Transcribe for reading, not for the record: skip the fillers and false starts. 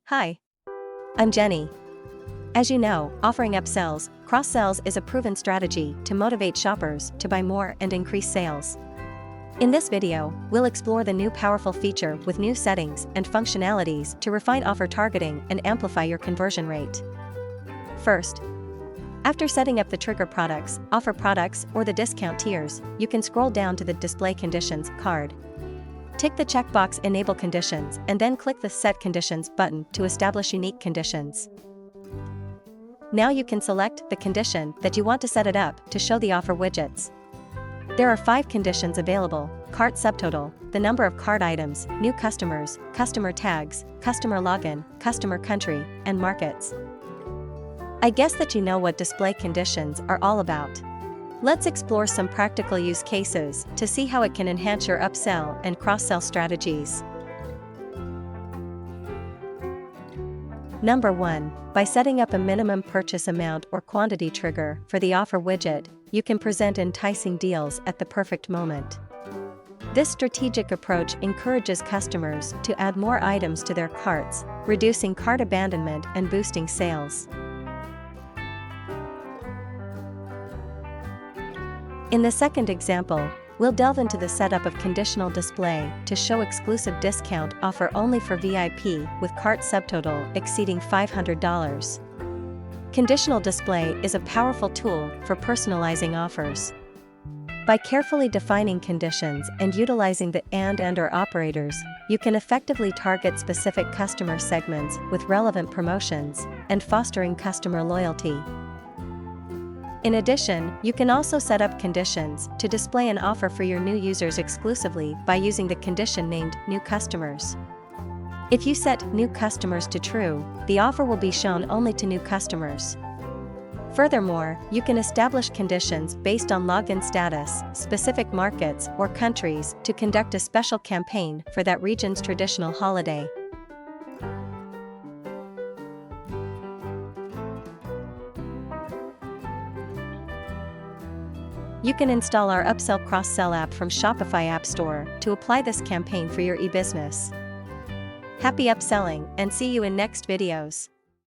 Hi, I'm Jenny. As you know, offering upsells, cross-sells is a proven strategy to motivate shoppers to buy more and increase sales. In this video, we'll explore the new powerful feature with new settings and functionalities to refine offer targeting and amplify your conversion rate. First, after setting up the trigger products, offer products, or the discount tiers, you can scroll down to the Display Conditions card. Tick the checkbox Enable Conditions and then click the Set Conditions button to establish unique conditions. Now you can select the condition that you want to set it up to show the offer widgets. There are 5 conditions available: cart subtotal, the number of cart items, new customers, customer tags, customer login, customer country, and markets. I guess that you know what display conditions are all about. Let's explore some practical use cases to see how it can enhance your upsell and cross-sell strategies. Number 1. By setting up a minimum purchase amount or quantity trigger for the offer widget, you can present enticing deals at the perfect moment. This strategic approach encourages customers to add more items to their carts, reducing cart abandonment and boosting sales. In the second example, we'll delve into the setup of conditional display to show exclusive discount offer only for VIP with cart subtotal exceeding $500. Conditional display is a powerful tool for personalizing offers. By carefully defining conditions and utilizing the and/or operators, you can effectively target specific customer segments with relevant promotions and fostering customer loyalty. In addition, you can also set up conditions to display an offer for your new users exclusively by using the condition named New Customers. If you set New Customers to True, the offer will be shown only to new customers. Furthermore, you can establish conditions based on login status, specific markets, or countries to conduct a special campaign for that region's traditional holiday. You can install our Upsell Cross-sell app from Shopify App Store to apply this campaign for your e-business. Happy upselling and see you in next videos.